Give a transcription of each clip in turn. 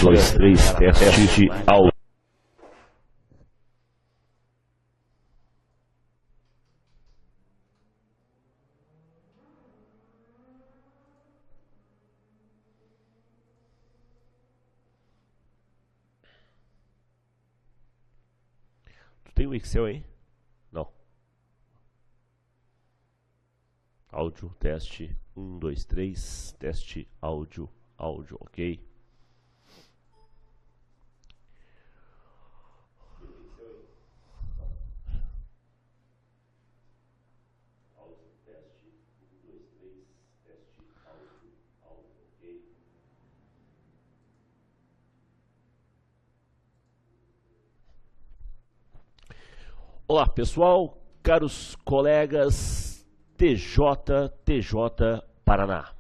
2, 3, teste de áudio. Tu tem um Excel aí? Não. Áudio, teste, 1, 2, 3, teste, áudio, ok. Olá pessoal, caros colegas TJ Paraná.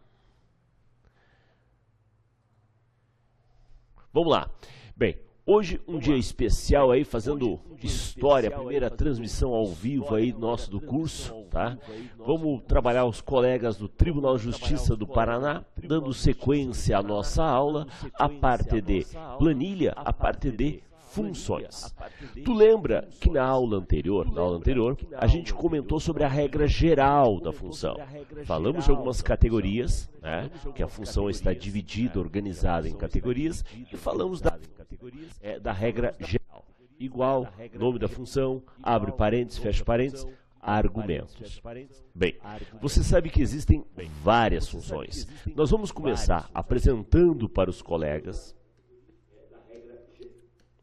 Vamos lá. Bem, hoje um dia especial aí, fazendo história, a primeira transmissão ao vivo aí nosso do curso, tá? Vamos trabalhar os colegas do Tribunal de Justiça do Paraná, dando sequência à nossa aula, a parte de planilha, a parte de funções. Tu lembra que na aula anterior, a gente comentou sobre a regra geral da função. Falamos de algumas categorias, né, que a função está dividida, organizada em categorias, e falamos da regra geral. Igual, nome da função, abre parênteses, fecha parênteses, argumentos. Bem, você sabe que existem várias funções. Nós vamos começar apresentando para os colegas.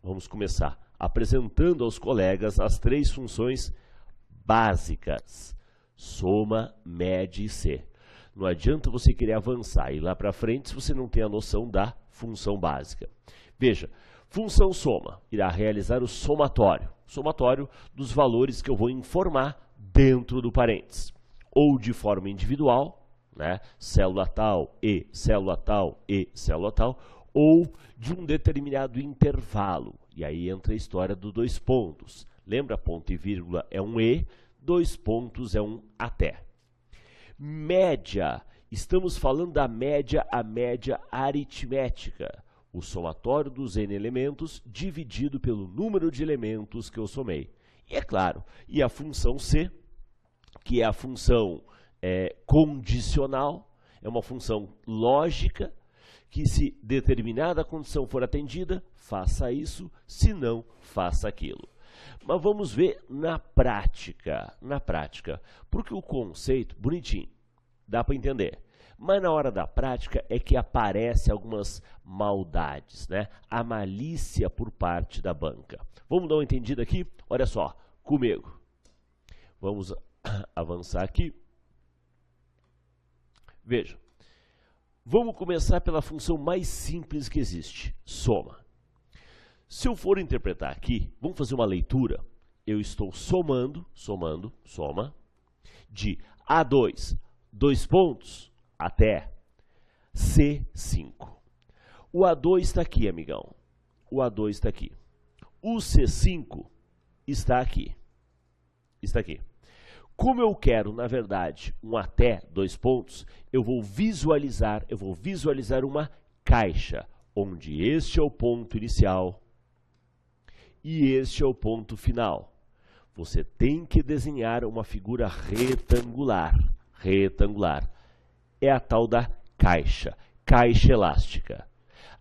Vamos começar apresentando aos colegas as três funções básicas: soma, média e C. Não adianta você querer avançar e ir lá para frente se você não tem a noção da função básica. Veja, função soma irá realizar o somatório dos valores que eu vou informar dentro do parênteses, ou de forma individual, né, célula tal e célula tal e célula tal, ou de um determinado intervalo. E aí entra a história do dois pontos. Lembra? Ponto e vírgula é um e, dois pontos é um até. Média. Estamos falando da média, a média aritmética. O somatório dos n elementos dividido pelo número de elementos que eu somei. E é claro, e a função C, que é a função condicional, é uma função lógica, que se determinada condição for atendida, faça isso, se não, faça aquilo. Mas vamos ver na prática, porque o conceito, bonitinho, dá para entender. Mas na hora da prática é que aparece algumas maldades, né? A malícia por parte da banca. Vamos dar uma entendida aqui? Olha só, comigo. Vamos avançar aqui. Veja. Vamos começar pela função mais simples que existe, soma. Se eu for interpretar aqui, vamos fazer uma leitura. Eu estou somando, soma, de A2, 2 pontos, até C5. O A2 está aqui, amigão. O A2 está aqui. O C5 está aqui. Está aqui. Como eu quero, na verdade, um até 2 pontos, eu vou visualizar uma caixa, onde este é o ponto inicial e este é o ponto final. Você tem que desenhar uma figura retangular. É a tal da caixa elástica.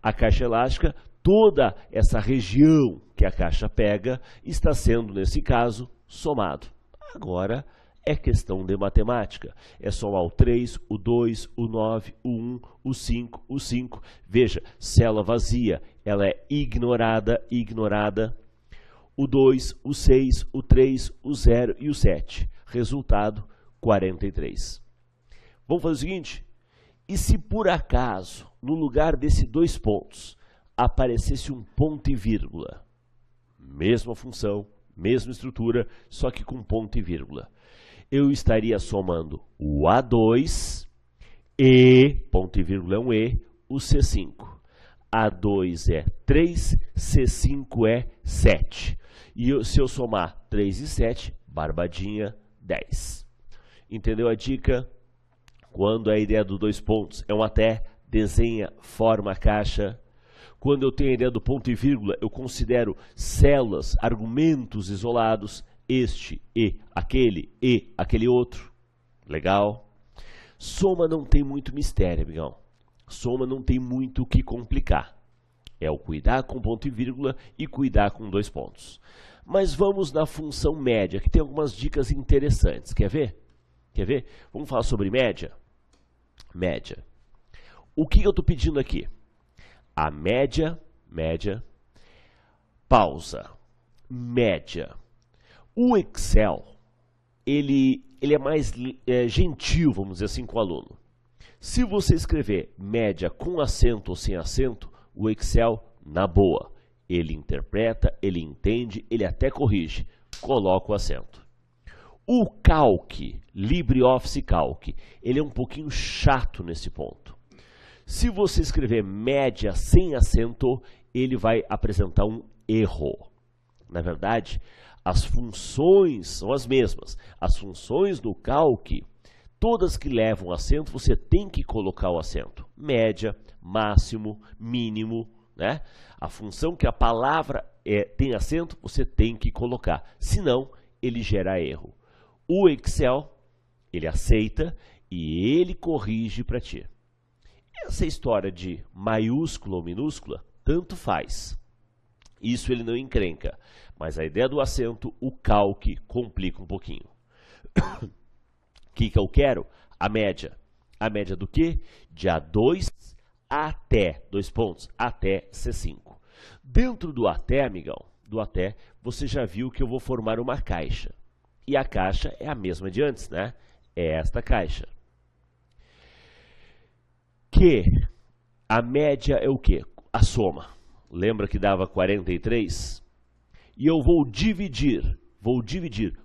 A caixa elástica, toda essa região que a caixa pega, está sendo, nesse caso, somado. Agora, é questão de matemática. É somar o 3, o 2, o 9, o 1, o 5, o 5. Veja, célula vazia, ela é ignorada. O 2, o 6, o 3, o 0 e o 7. Resultado, 43. Vamos fazer o seguinte? E se por acaso, no lugar desse 2 pontos, aparecesse um ponto e vírgula? Mesma função, mesma estrutura, só que com ponto e vírgula. Eu estaria somando o A2 e, ponto e vírgula é um E, o C5. A2 é 3, C5 é 7. E se eu somar 3 e 7, barbadinha, 10. Entendeu a dica? Quando a ideia dos 2 pontos é um até, desenha, forma a caixa. Quando eu tenho a ideia do ponto e vírgula, eu considero células, argumentos isolados, este e aquele outro. Legal? Soma não tem muito mistério, amigão. Soma não tem muito o que complicar. É o cuidar com ponto e vírgula e cuidar com 2 pontos. Mas vamos na função média, que tem algumas dicas interessantes. Quer ver? Quer ver? Vamos falar sobre média? Média. O que eu estou pedindo aqui? A média, pausa, média. O Excel, ele é mais gentil, vamos dizer assim, com o aluno. Se você escrever média com acento ou sem acento, o Excel, na boa, ele interpreta, ele entende, ele até corrige, coloca o acento. O Calc, LibreOffice Calc, ele é um pouquinho chato nesse ponto. Se você escrever média sem acento, ele vai apresentar um erro. Na verdade, as funções são as mesmas. As funções do Calc, todas que levam acento, você tem que colocar o acento. Média, máximo, mínimo, né? A função que a palavra tem acento, você tem que colocar. Senão, ele gera erro. O Excel, ele aceita e ele corrige para ti. Essa história de maiúscula ou minúscula, tanto faz. Isso ele não encrenca. Mas a ideia do acento, o Calc complica um pouquinho. O que eu quero? A média. A média do quê? De A2 até, 2 pontos, até C5. Dentro do até, amigão, do até, você já viu que eu vou formar uma caixa. E a caixa é a mesma de antes, né? É esta caixa. Que a média é o quê? A soma. Lembra que dava 43? E eu vou dividir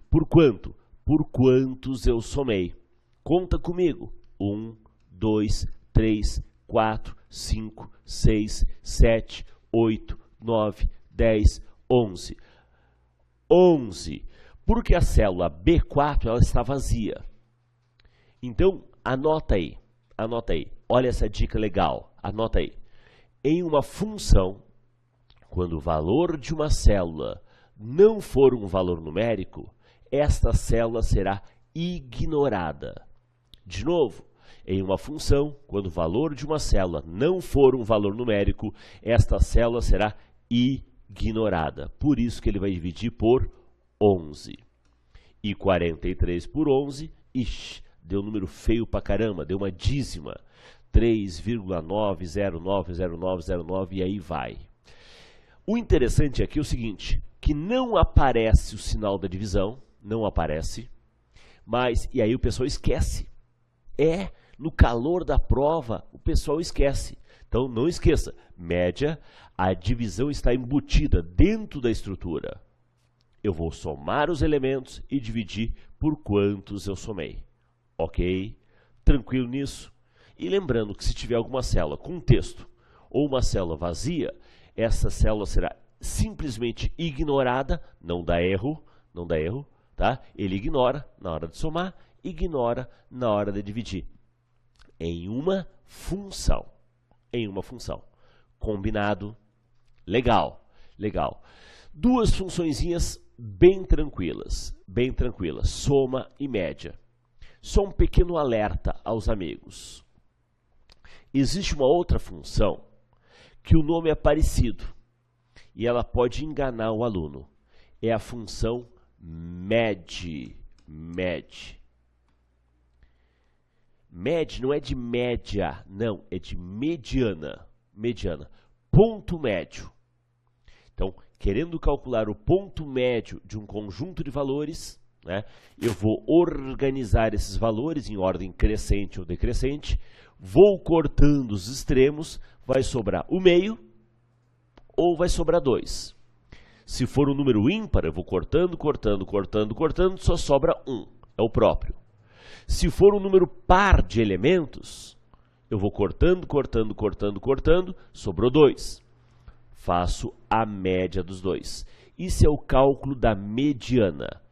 por quanto? Por quantos eu somei. Conta comigo. 1, 2, 3, 4, 5, 6, 7, 8, 9, 10, 11. 11. Porque a célula B4 ela está vazia. Então, anota aí. Anota aí. Olha essa dica legal. Anota aí. Em uma função, quando o valor de uma célula não for um valor numérico, esta célula será ignorada. De novo, em uma função, quando o valor de uma célula não for um valor numérico, esta célula será ignorada. Por isso que ele vai dividir por 11. E 43 por 11, ixi, deu um número feio pra caramba, deu uma dízima. 3,9090909 e aí vai. O interessante aqui é o seguinte, que não aparece o sinal da divisão, não aparece, mas, e aí o pessoal esquece. No calor da prova, o pessoal esquece. Então, não esqueça, média, a divisão está embutida dentro da estrutura. Eu vou somar os elementos e dividir por quantos eu somei. Ok? Tranquilo nisso? E lembrando que se tiver alguma célula com texto ou uma célula vazia, essa célula será simplesmente ignorada, não dá erro, tá? Ele ignora na hora de somar, ignora na hora de dividir. Em uma função. Combinado? Legal, legal. Duas funçõezinhas bem tranquilas, soma e média. Só um pequeno alerta aos amigos. Existe uma outra função que o nome é parecido e ela pode enganar o aluno. É a função MED. MED não é de média, não, é de mediana. Ponto médio. Então, querendo calcular o ponto médio de um conjunto de valores, né, eu vou organizar esses valores em ordem crescente ou decrescente, vou cortando os extremos, vai sobrar o meio ou vai sobrar 2. Se for um número ímpar, eu vou cortando, só sobra 1, é o próprio. Se for um número par de elementos, eu vou cortando, sobrou 2. Faço a média dos dois. Isso é o cálculo da mediana.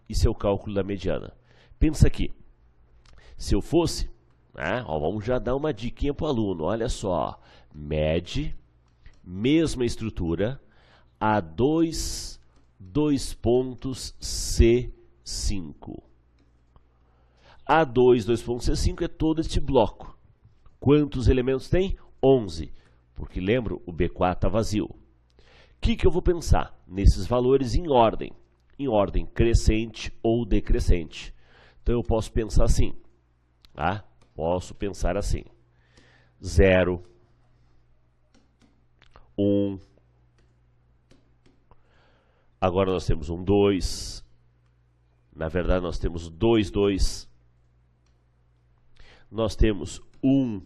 Pensa aqui. Se eu fosse, né, vamos já dar uma diquinha para o aluno. Olha só. Mede, mesma estrutura, A2, dois pontos, C5. A2, dois pontos, C5 é todo este bloco. Quantos elementos tem? 11, porque lembra, o B4 está vazio. O que eu vou pensar? Nesses valores em ordem crescente ou decrescente. Então eu posso pensar assim, tá? Posso pensar assim, 0, 1, agora nós temos um 2, na verdade nós temos 2, 2, nós temos 1,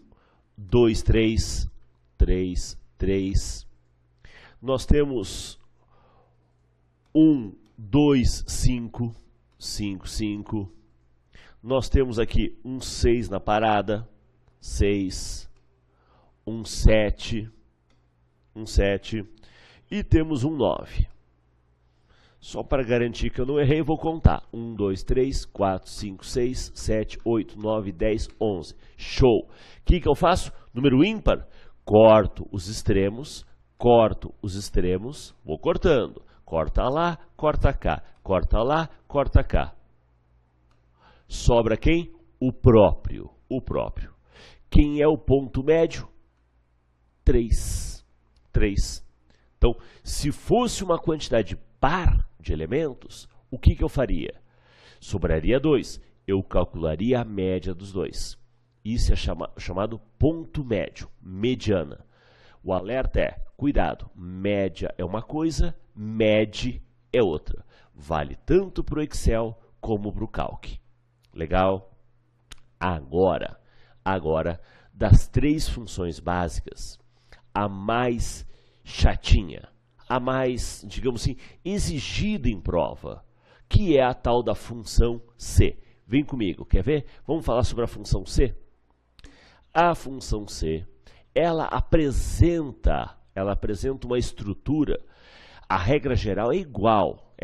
2, 3, 3, 3, nós temos 1, 2, 5, 5, 5, nós temos aqui um 6 na parada, 6, um 7, e temos um 9. Só para garantir que eu não errei, vou contar. 1, 2, 3, 4, 5, 6, 7, 8, 9, 10, 11. Show! O que eu faço? Número ímpar, corto os extremos, vou cortando. Corta lá, corta cá, corta lá, corta cá. Sobra quem? O próprio. Quem é o ponto médio? 3. Então, se fosse uma quantidade par de elementos, o que eu faria? Sobraria 2. Eu calcularia a média dos dois. Isso é chamado ponto médio, mediana. O alerta é, cuidado, média é uma coisa, mede é outra. Vale tanto para o Excel como para o Calc. Legal? Agora, das 3 funções básicas, a mais chatinha, a mais, digamos assim, exigida em prova, que é a tal da função C. Vem comigo, quer ver? Vamos falar sobre a função C? A função C, ela apresenta uma estrutura, a regra geral é igual,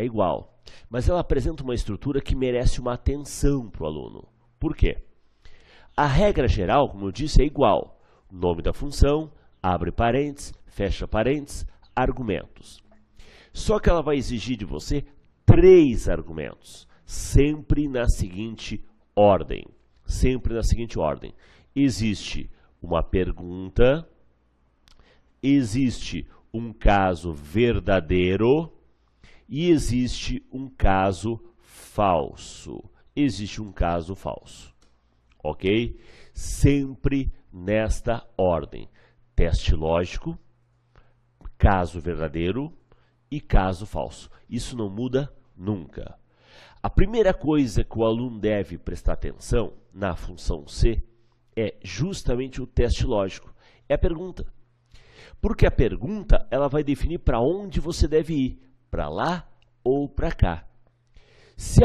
mas ela apresenta uma estrutura que merece uma atenção para o aluno. Por quê? A regra geral, como eu disse, é igual. Nome da função, abre parênteses, fecha parênteses, argumentos. Só que ela vai exigir de você 3 argumentos, sempre na seguinte ordem. Existe uma pergunta, existe um caso verdadeiro e existe um caso falso. Ok? Sempre nesta ordem. Teste lógico, caso verdadeiro e caso falso. Isso não muda nunca. A primeira coisa que o aluno deve prestar atenção na função C é justamente o teste lógico. É a pergunta. Porque a pergunta ela vai definir para onde você deve ir, para lá ou para cá. Se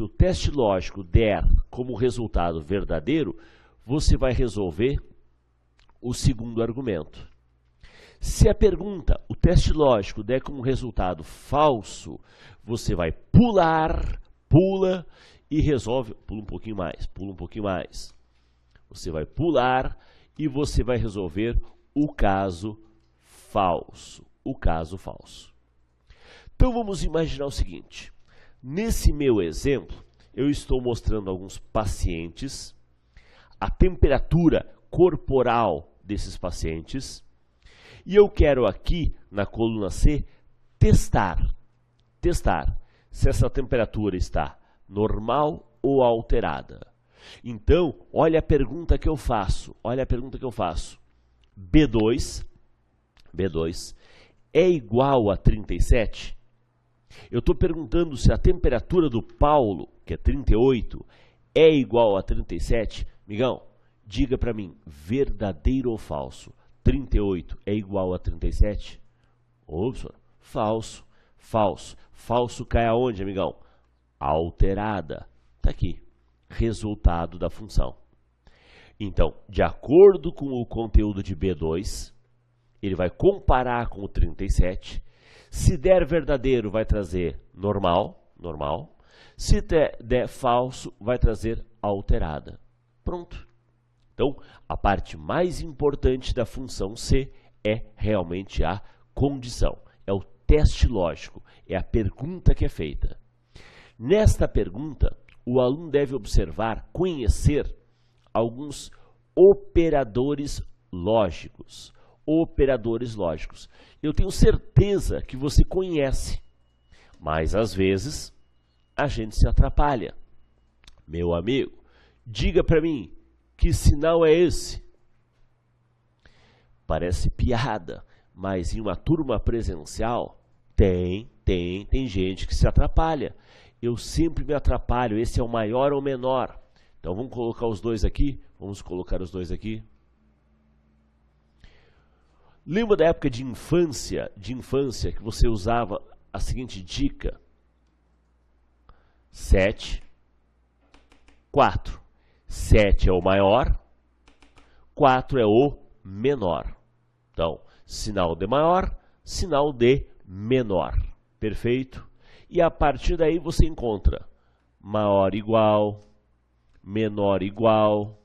o teste lógico der como resultado verdadeiro, você vai resolver o segundo argumento. Se o teste lógico der como resultado falso, você vai pula e resolve, pula um pouquinho mais. Você vai pular e você vai resolver o caso falso. Então vamos imaginar o seguinte. Nesse meu exemplo, eu estou mostrando alguns pacientes, a temperatura corporal desses pacientes, e eu quero aqui, na coluna C, testar se essa temperatura está normal ou alterada. Então, olha a pergunta que eu faço. B2 é igual a 37? Eu estou perguntando se a temperatura do Paulo, que é 38, é igual a 37. Migão, diga para mim, verdadeiro ou falso? 38 é igual a 37? Ops, falso. Falso cai aonde, amigão? Alterada. Está aqui. Resultado da função. Então, de acordo com o conteúdo de B2, ele vai comparar com o 37. Se der verdadeiro, vai trazer normal. Se der falso, vai trazer alterada. Pronto. Então, a parte mais importante da função C é realmente a condição, é o teste lógico, é a pergunta que é feita. Nesta pergunta, o aluno deve observar, conhecer alguns operadores lógicos. Operadores lógicos. Eu tenho certeza que você conhece, mas às vezes a gente se atrapalha. Meu amigo, diga para mim, que sinal é esse? Parece piada, mas em uma turma presencial tem gente que se atrapalha. Eu sempre me atrapalho, esse é o maior ou menor. Então vamos colocar os dois aqui, vamos colocar os dois aqui. Lembra da época de infância que você usava a seguinte dica? 7, 4. 7 é o maior, 4 é o menor. Então, sinal de maior, sinal de menor. Perfeito? E a partir daí você encontra maior igual, menor igual,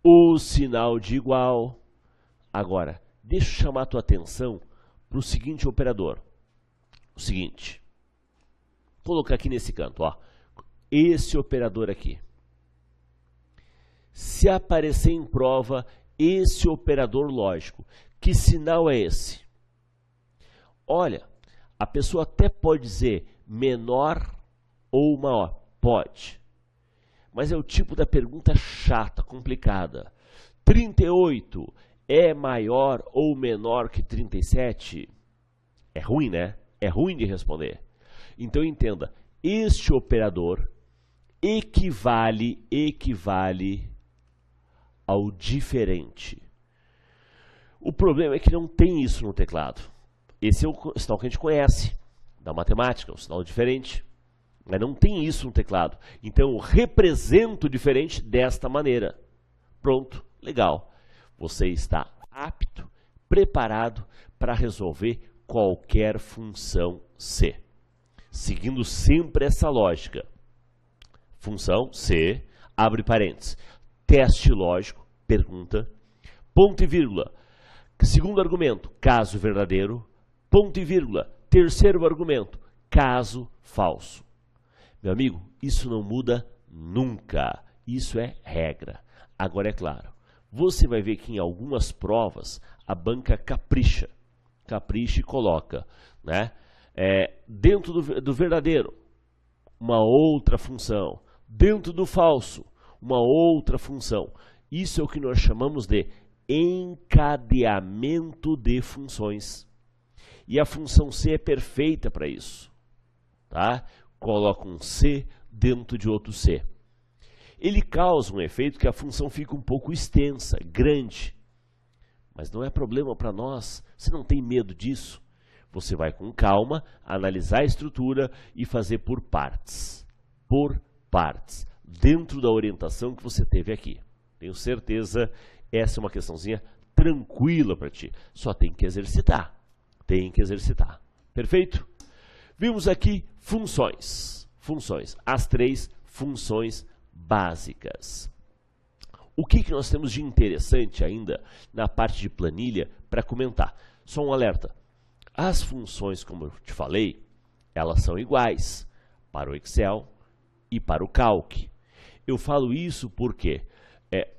o sinal de igual. Agora, deixa eu chamar a tua atenção para o seguinte operador. O seguinte, vou colocar aqui nesse canto, ó, esse operador aqui. Se aparecer em prova esse operador lógico, que sinal é esse? Olha, a pessoa até pode dizer menor ou maior, pode. Mas é o tipo da pergunta chata, complicada. 38 é maior ou menor que 37? É ruim, né? É ruim de responder. Então entenda, este operador equivale ao diferente. O problema é que não tem isso no teclado. Esse é o sinal que a gente conhece da matemática, um sinal diferente. Mas não tem isso no teclado. Então eu represento o diferente desta maneira. Pronto, legal. Você está apto, preparado para resolver qualquer função C. Seguindo sempre essa lógica. Função C, abre parênteses. Teste lógico, pergunta, ponto e vírgula. Segundo argumento, caso verdadeiro, ponto e vírgula. Terceiro argumento, caso falso. Meu amigo, isso não muda nunca. Isso é regra. Agora é claro, você vai ver que em algumas provas a banca capricha e coloca, né? Dentro do verdadeiro, uma outra função. Dentro do falso, uma outra função. Isso é o que nós chamamos de encadeamento de funções. E a função C é perfeita para isso. Tá? Coloca um C dentro de outro C. Ele causa um efeito que a função fica um pouco extensa, grande. Mas não é problema para nós. Você não tem medo disso. Você vai com calma, analisar a estrutura e fazer por partes. Por partes. Dentro da orientação que você teve aqui. Tenho certeza, essa é uma questãozinha tranquila para ti. Só tem que exercitar. Tem que exercitar. Perfeito? Vimos aqui funções. Funções. As 3 funções básicas. O que nós temos de interessante ainda na parte de planilha para comentar? Só um alerta. As funções, como eu te falei, elas são iguais para o Excel e para o Calc. Eu falo isso porque,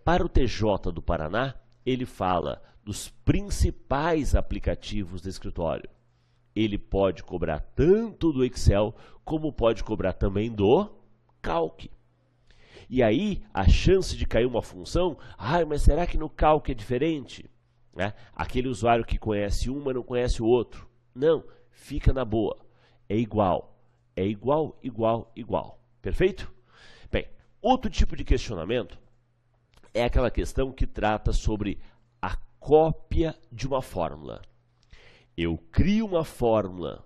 para o TJ do Paraná, ele fala dos principais aplicativos de escritório. Ele pode cobrar tanto do Excel, como pode cobrar também do Calc. E aí, a chance de cair uma função, mas será que no Calc é diferente? Aquele usuário que conhece um, mas não conhece o outro. Não, fica na boa. É igual. É igual, igual, igual. Perfeito? Bem, outro tipo de questionamento é aquela questão que trata sobre a cópia de uma fórmula. Eu crio uma fórmula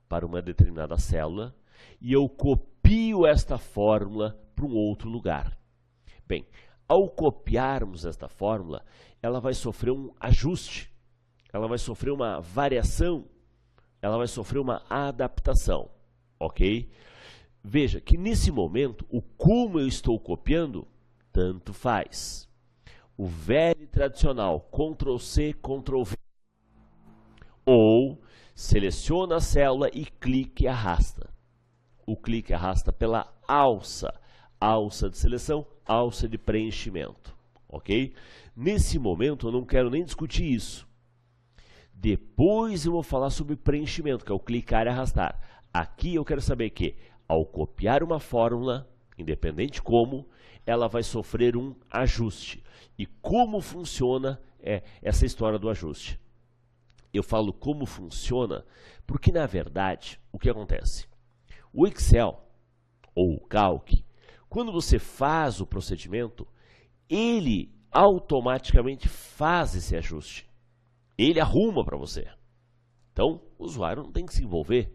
para uma determinada célula e eu copio esta fórmula para um outro lugar. Bem, ao copiarmos esta fórmula, ela vai sofrer um ajuste, ela vai sofrer uma variação, ela vai sofrer uma adaptação, ok? Veja que nesse momento, o como eu estou copiando, tanto faz. o velho e tradicional Ctrl+C, Ctrl+V. Ou seleciona a célula e clique e arrasta. O clique arrasta pela alça. Alça de seleção, alça de preenchimento. Ok? Nesse momento eu não quero nem discutir isso. Depois eu vou falar sobre preenchimento, que é o clicar e arrastar. Aqui eu quero saber que, ao copiar uma fórmula, independente como, ela vai sofrer um ajuste. E como funciona essa história do ajuste? Eu falo como funciona porque, na verdade, o que acontece? O Excel, ou o Calc, quando você faz o procedimento, ele automaticamente faz esse ajuste. Ele arruma para você. Então, o usuário não tem que se envolver.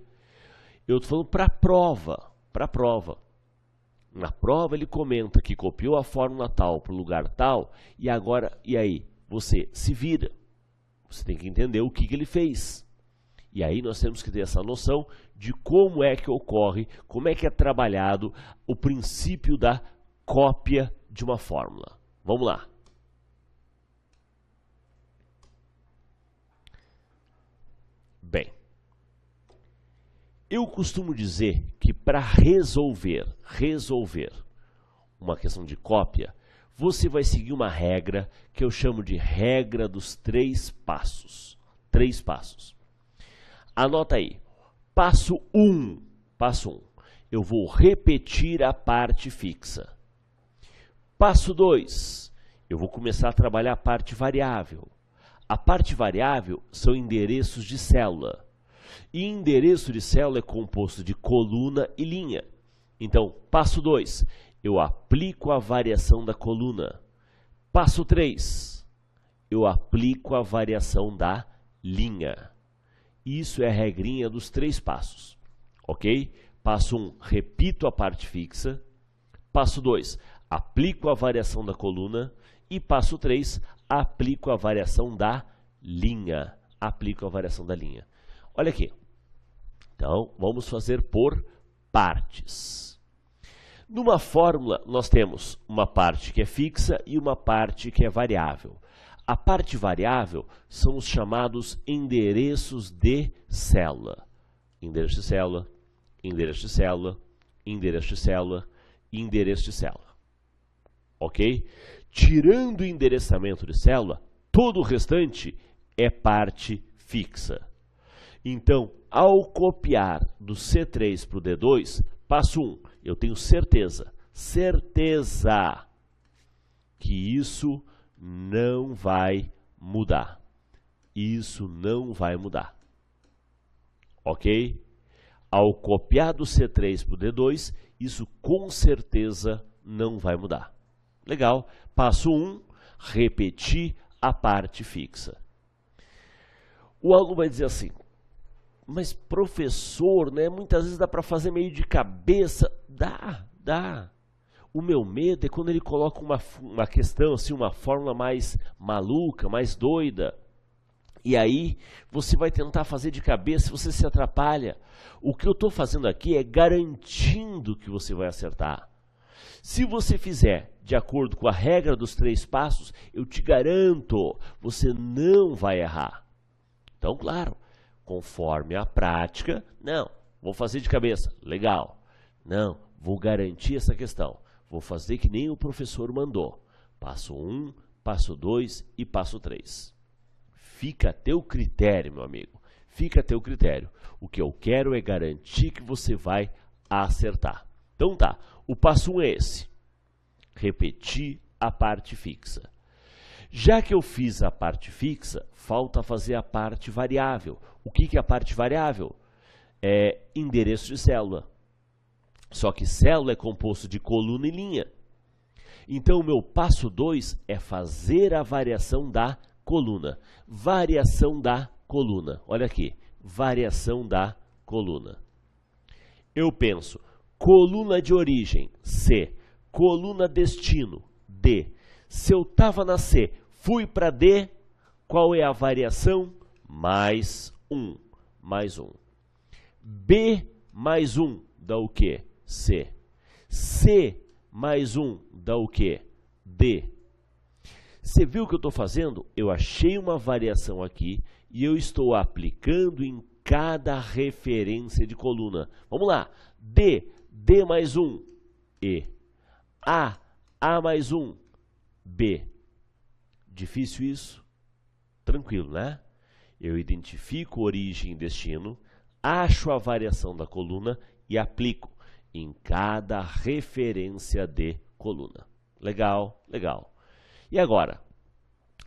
Eu estou falando para a prova. Na prova ele comenta que copiou a fórmula tal para o lugar tal e aí você se vira. Você tem que entender o que ele fez. E aí nós temos que ter essa noção de como é que ocorre, como é que é trabalhado o princípio da cópia de uma fórmula. Vamos lá. Bem, eu costumo dizer que para resolver uma questão de cópia, você vai seguir uma regra que eu chamo de regra dos 3 passos. 3 passos. Anota aí. Passo 1. Eu vou repetir a parte fixa. Passo 2. Eu vou começar a trabalhar a parte variável. A parte variável são endereços de célula. E endereço de célula é composto de coluna e linha. Então, passo 2. Eu aplico a variação da coluna. Passo 3. Eu aplico a variação da linha. Isso é a regrinha dos 3 passos. Ok? Passo 1, repito a parte fixa. Passo 2, aplico a variação da coluna. E passo 3, aplico a variação da linha. Olha aqui. Então, vamos fazer por partes. Numa fórmula, nós temos uma parte que é fixa e uma parte que é variável. A parte variável são os chamados endereços de célula. Endereço de célula, endereço de célula, endereço de célula, endereço de célula. Ok? Tirando o endereçamento de célula, todo o restante é parte fixa. Então, ao copiar do C3 para o D2, passo 1, eu tenho certeza que isso não vai mudar. Isso não vai mudar. Ok? Ao copiar do C3 para o D2, isso com certeza não vai mudar. Legal. Passo 1, repetir a parte fixa. O aluno vai dizer assim, mas professor, né, muitas vezes dá para fazer meio de cabeça. Dá. O meu medo é quando ele coloca uma questão, assim, uma fórmula mais maluca, mais doida. E aí você vai tentar fazer de cabeça e você se atrapalha. O que eu estou fazendo aqui é garantindo que você vai acertar. Se você fizer de acordo com a regra dos 3 passos, eu te garanto, você não vai errar. Então, claro, conforme a prática, não, vou fazer de cabeça, legal. Não, vou garantir essa questão. Vou fazer que nem o professor mandou. Passo 1, passo 2 e passo 3. Fica a teu critério, meu amigo. Fica a teu critério. O que eu quero é garantir que você vai acertar. Então tá, o passo 1 é esse. Repetir a parte fixa. Já que eu fiz a parte fixa, falta fazer a parte variável. O que é a parte variável? É endereço de célula. Só que célula é composto de coluna e linha. Então, o meu passo 2 é fazer a variação da coluna. Variação da coluna. Olha aqui, variação da coluna. Eu penso, coluna de origem, C. Coluna destino, D. Se eu estava na C, fui para D, qual é a variação? Mais 1. Mais 1. B mais 1 dá o quê? C. C mais 1 dá o quê? D. Você viu o que eu estou fazendo? Eu achei uma variação aqui e eu estou aplicando em cada referência de coluna. Vamos lá. D mais 1, E. A mais 1, B. Difícil isso? Tranquilo, né? Eu identifico origem e destino, acho a variação da coluna e aplico em cada referência de coluna. Legal, legal. E agora?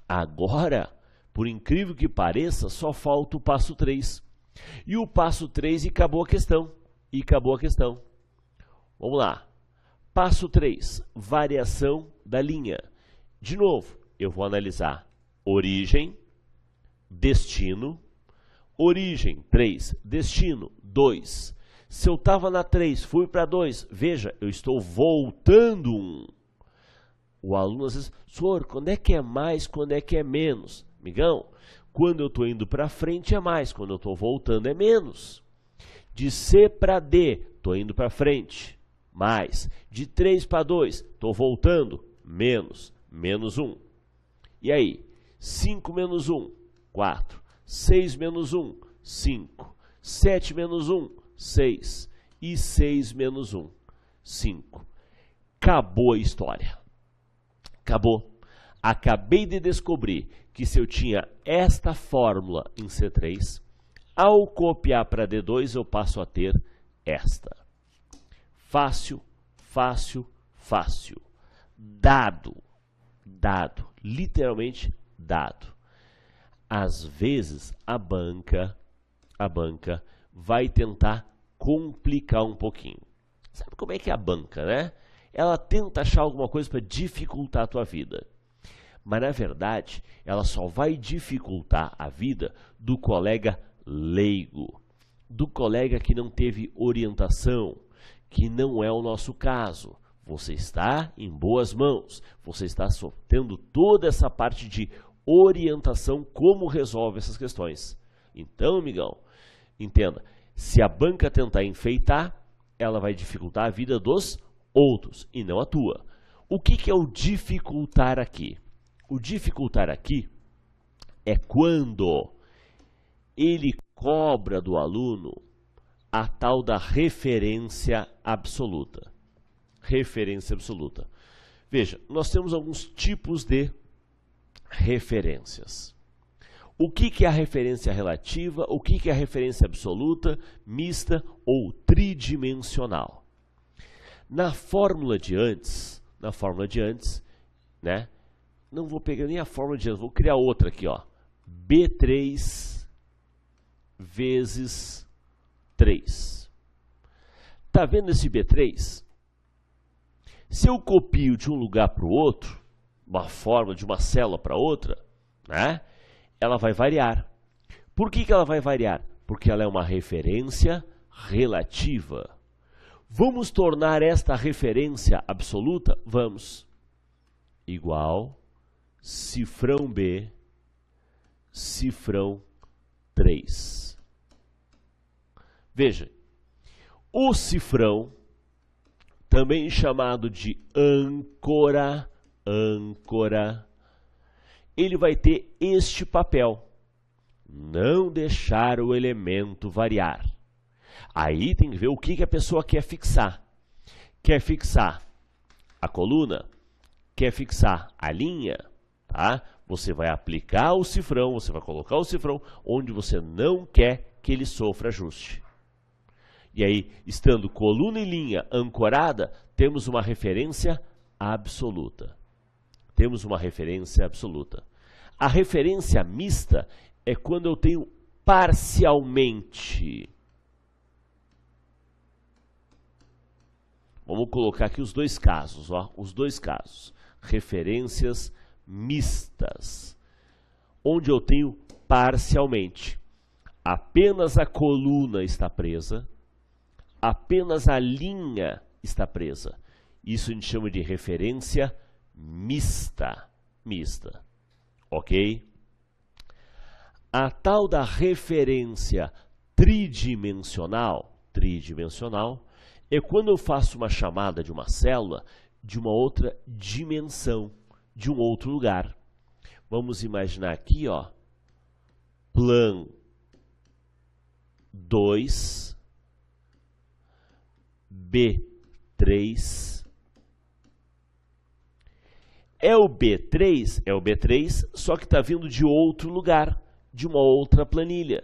Agora, por incrível que pareça, só falta o passo 3. E o passo 3 e acabou a questão. Vamos lá. Passo 3, variação da linha. De novo, eu vou analisar origem, destino, origem 3, destino 2. Se eu estava na 3, fui para 2, veja, eu estou voltando 1. O aluno às vezes, senhor, quando é que é mais, quando é que é menos? Amigão, quando eu estou indo para frente é mais, quando eu estou voltando é menos. De C para D, estou indo para frente, mais. De 3 para 2, estou voltando, menos, menos 1. E aí, 5 menos 1, 4. 6 menos 1, 5. 7 menos 1, 6. E 6 menos 1, 5. Acabou a história. Acabou. Acabei de descobrir que se eu tinha esta fórmula em C3, ao copiar para D2 eu passo a ter esta. Fácil, fácil, fácil. Dado, dado, literalmente dado. Às vezes a banca vai tentar complicar um pouquinho. Sabe como é que é a banca, né? Ela tenta achar alguma coisa para dificultar a tua vida. Mas, na verdade, ela só vai dificultar a vida do colega leigo, do colega que não teve orientação, que não é o nosso caso. Você está em boas mãos, você está tendo toda essa parte de orientação, como resolve essas questões. Então, amigão, entenda, se a banca tentar enfeitar, ela vai dificultar a vida dos outros e não a tua. O que é o dificultar aqui? O dificultar aqui é quando ele cobra do aluno a tal da referência absoluta. Referência absoluta. Veja, nós temos alguns tipos de referências. O que é a referência relativa? O que é a referência absoluta, mista ou tridimensional? Na fórmula de antes, né? Não vou pegar nem a fórmula de antes, vou criar outra aqui, ó. B3 vezes 3. Tá vendo esse B3? Se eu copio de um lugar para o outro, uma fórmula de uma célula para outra, né? Ela vai variar. Por que ela vai variar? Porque ela é uma referência relativa. Vamos tornar esta referência absoluta? Vamos. Igual cifrão B, cifrão 3. Veja, o cifrão, também chamado de âncora, ele vai ter este papel: não deixar o elemento variar. Aí tem que ver o que a pessoa quer fixar. Quer fixar a coluna? Quer fixar a linha? Tá? Você vai aplicar o cifrão, você vai colocar o cifrão onde você não quer que ele sofra ajuste. E aí, estando coluna e linha ancorada, temos uma referência absoluta. Temos uma referência absoluta. A referência mista é quando eu tenho parcialmente. Vamos colocar aqui os dois casos, ó, os dois casos. Referências mistas, onde eu tenho parcialmente. Apenas a coluna está presa, apenas a linha está presa. Isso a gente chama de referência mista. Ok? A tal da referência tridimensional é quando eu faço uma chamada de uma célula de uma outra dimensão, de um outro lugar. Vamos imaginar aqui, ó, plan 2, B3. É o B3, só que está vindo de outro lugar, de uma outra planilha.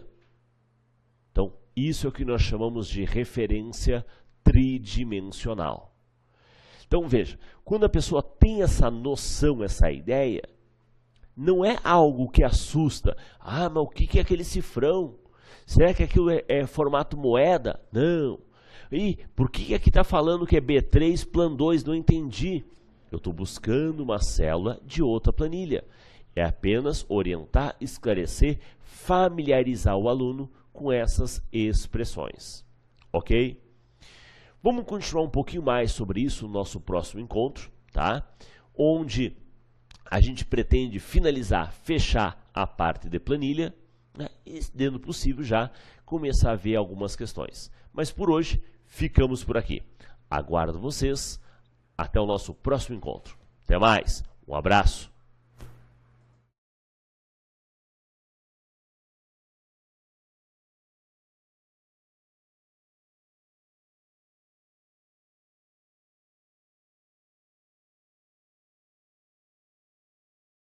Então, isso é o que nós chamamos de referência tridimensional. Então, veja, quando a pessoa tem essa noção, essa ideia, não é algo que assusta. Ah, mas o que é aquele cifrão? Será que aquilo é formato moeda? Não. E por que aqui está falando que é B3, plan 2? Não entendi. Eu estou buscando uma célula de outra planilha. É apenas orientar, esclarecer, familiarizar o aluno com essas expressões. Ok? Vamos continuar um pouquinho mais sobre isso no nosso próximo encontro, tá? Onde a gente pretende finalizar, fechar a parte de planilha, né? E, dentro do possível, já começar a ver algumas questões. Mas por hoje, ficamos por aqui. Aguardo vocês. Até o nosso próximo encontro. Até mais. Um abraço.